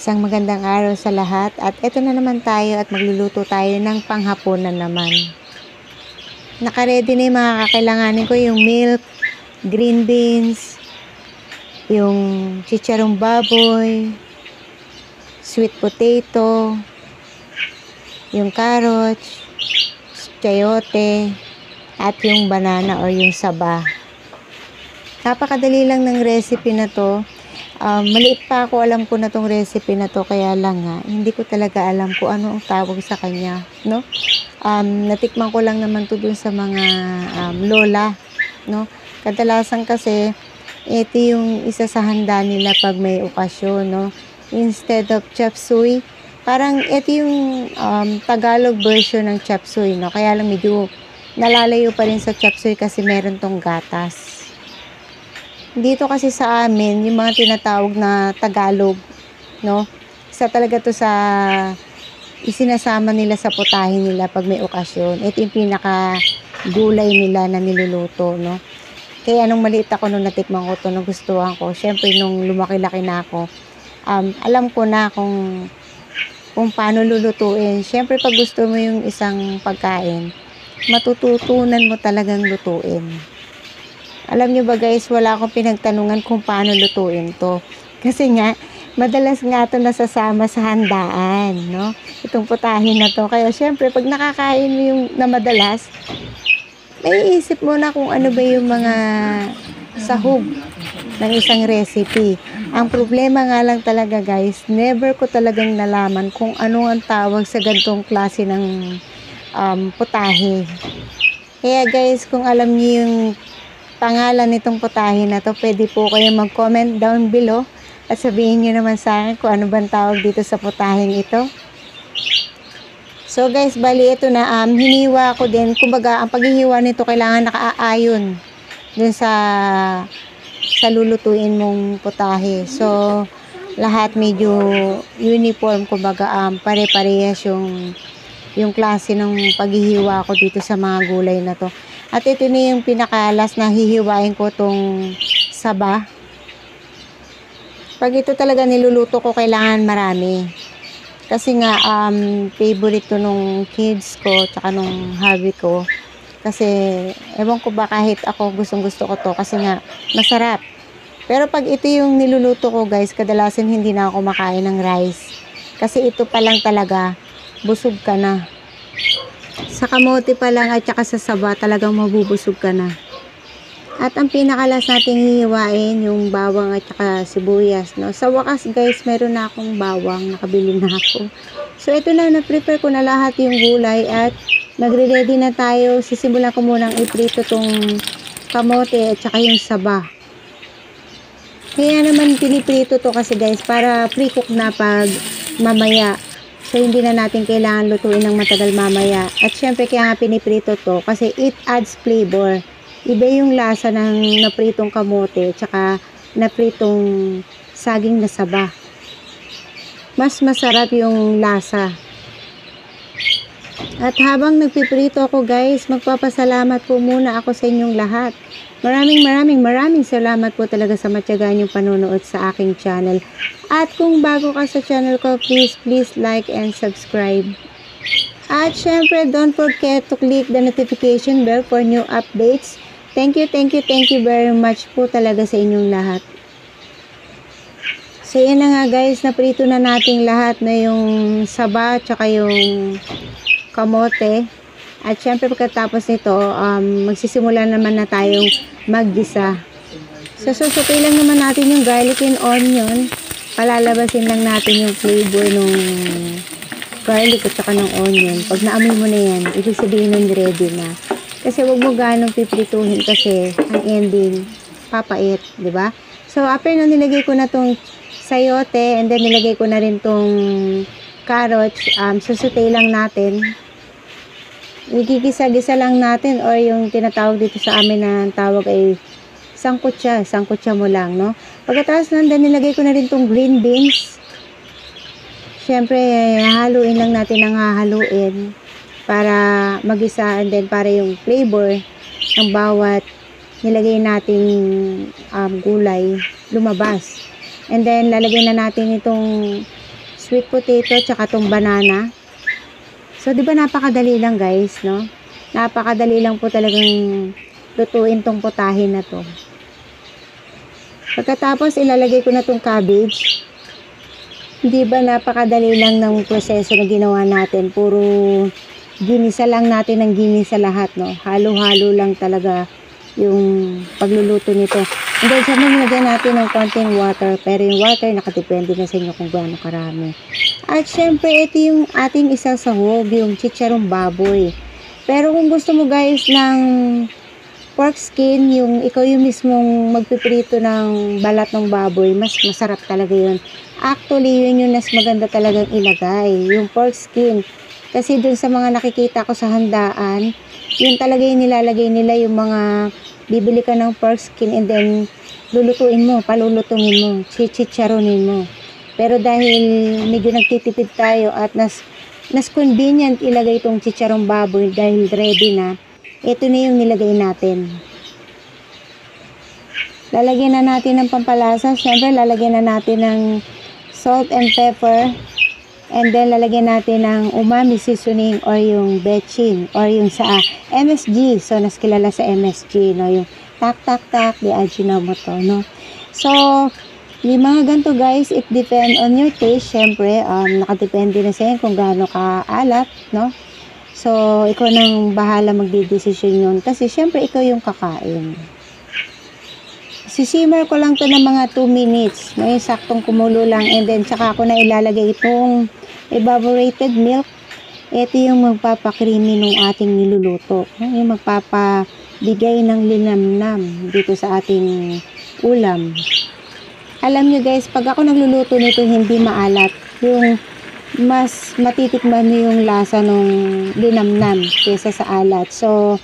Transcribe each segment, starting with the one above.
Isang magandang araw sa lahat at eto na naman tayo at magluluto tayo ng panghapunan naman. Nakaredy na yung mga kakailanganin ko, yung milk, green beans, yung chicharong baboy, sweet potato, yung carrots, chayote, at yung banana or yung saba. Napakadali lang ng recipe na to. Maliit pa ako, alam ko na tong recipe na to, kaya lang nga, hindi ko talaga alam kung ano ang tawag sa kanya, no? Natikman ko lang naman to dun sa mga lola, no? Kadalasan kasi, ito yung isa sa handa nila pag may okasyon, no? Instead of chop suey, parang ito yung Tagalog version ng chop suey, no? Kaya lang medyo nalalayo pa rin sa chop suey kasi meron tong gatas. Dito kasi sa amin, yung mga tinatawag na Tagalog, no? Isa talaga to sa isinasama nila sa putahe nila pag may okasyon. Ito yung pinaka gulay nila na niluluto, no? Kaya nung maliit ako nung natikman ko to, nagustuhan ko. Syempre nung lumaki-laki na ako, alam ko na kung paano lulutuin. Syempre pag gusto mo yung isang pagkain, matututunan mo talagang lutuin. Alam nyo ba guys, wala akong pinagtanungan kung paano lutuin to. Kasi nga, madalas nga to nasasama sa handaan, no? Itong putahin na to. Kaya syempre, pag nakakain mo yung na madalas, may isip mo na kung ano ba yung mga sahog ng isang recipe. Ang problema nga lang talaga guys, never ko talagang nalaman kung ano ang tawag sa ganitong klase ng putahe. Kaya guys, kung alam niyo yung pangalan nitong putahe na to, pwede po kayo mag-comment down below at sabihin nyo naman sa akin kung ano bang tawag dito sa putaheng ito. So guys, bali ito na, hiniwa ko din. Kumbaga, ang paghihiwa nito kailangan nakaayon dun sa lulutuin mong putahe. So, lahat medyo uniform, kumbaga, pare-parehas yung klase ng paghihiwa ko dito sa mga gulay na to. At ito na yung pinakalas na hihiwain ko tong saba. Pag ito talaga niluluto ko, kailangan marami. Kasi nga, favorite to nung kids ko, tsaka nung hubby ko. Kasi, ewan ko ba, kahit ako gustong gusto ko to, kasi nga, masarap. Pero pag ito yung niluluto ko guys, kadalasan hindi na ako makain ng rice. Kasi ito pa lang talaga, busog ka na. Sa kamote pa lang at saka sa saba, talagang mabubusog ka na. At ang pinakalas nating hihiwain, yung bawang at saka sibuyas, no? Sa wakas guys, meron na akong bawang, nakabili na ako. So ito na, na-prepare ko na lahat yung gulay at nagre-ready na tayo. Sisimulan ko munang iprito tong kamote at saka yung saba. Kaya naman piniprito to kasi guys, para pre-cook na pag mamaya. So, hindi na natin kailangan lutuin ng matagal mamaya. At syempre, kaya nga piniprito to kasi it adds flavor. Iba yung lasa ng napritong kamote tsaka napritong saging na saba. Mas masarap yung lasa. At habang nagpiprito ako guys, magpapasalamat po muna ako sa inyong lahat. Maraming salamat po talaga sa matyaga niyong panonood sa aking channel. At kung bago ka sa channel ko, please like and subscribe. At syempre, don't forget to click the notification bell for new updates. Thank you very much po talaga sa inyong lahat. So yan na nga guys, naprito na natin lahat na yung saba tsaka yung kamote. At syempre pagkatapos nito, magsisimula naman na tayong maggisa. So susukay lang naman natin yung garlic and onion. Palalabasin lang natin yung flavor ng garlic at saka ng onion. Pag naamoy mo na yan, ibig sabihin nun ready na. Kasi wag mo ganong piprituhin kasi ang ending papait, di ba? So after nung nilagay ko na tong sayote and then nilagay ko na rin tong carrots, susutay lang natin. Igigisa-gisa lang natin or yung tinatawag dito sa amin na tawag ay sangkutsa mo lang, no? Pagkatapos nandan, nilagay ko na rin tong green beans. Syempre, haluin lang natin ang hahaluin para magisa and then para yung flavor ng bawat nilagay nating gulay lumabas. And then, lalagyan na natin itong sweet potato, tsaka tong banana. So, di ba napakadali lang guys, no? Napakadali lang po talagang lutuin tong putahin na to. Pagkatapos, ilalagay ko na tong cabbage. Di ba napakadali lang ng proseso na ginawa natin. Puro ginisa lang natin ng ginisa lahat, no? Halo-halo lang talaga yung pagluluto nito. And then, syempre, nilagyan natin ng konting water. Pero yung water, nakadepende na sa inyo kung gaano karami. At syempre, ito yung ating isasahog, yung chicharong baboy. Pero kung gusto mo guys ng pork skin, yung ikaw yung mismong magpiprito ng balat ng baboy, mas masarap talaga yun. Actually, yun yung mas maganda talagang ilagay, yung pork skin. Kasi dun sa mga nakikita ko sa handaan, yun talaga yung nilalagay nila, yung mga bibili ka ng pork skin and then lulutuin mo, palulutungin mo, chicharonin mo. Pero dahil medyo nagtitipid tayo at nas convenient ilagay itong chicharong baboy dahil ready na, ito na yung nilagay natin. Lalagyan na natin ng pampalasa. Siyempre, lalagyan na natin ng salt and pepper. And then, lalagyan natin ng umami seasoning or yung bechin or yung sa MSG. So, nas kilala sa MSG, no? Yung tak, di Ajinomoto, no? So, yung mga ganito guys, it depend on your taste. Siyempre, nakadepende na sa kung gaano ka-alat, no? So, ikaw nang bahala magdidesisyon yun. Kasi, siyempre, ikaw yung kakain. Sisimmer ko lang to ng mga 2 minutes. No? Yung saktong kumulo lang. And then, tsaka ako na ilalagay itong evaporated milk. Ito yung magpapakreamy ng ating niluluto. Yung magpapabigay ng linamnam dito sa ating ulam. Alam nyo guys, pag ako nagluluto nito, hindi maalat. Yung mas matitikman mo yung lasa ng linamnam kesa sa alat. So,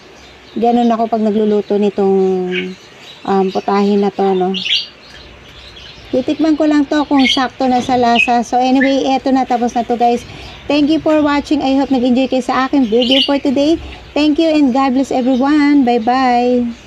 ganun ako pag nagluluto nitong putahin na to, no? Titikman ko lang to kung sakto na sa lasa. So, anyway, eto na. Tapos na to guys. Thank you for watching. I hope nag-enjoy kayo sa aking video for today. Thank you and God bless everyone. Bye-bye.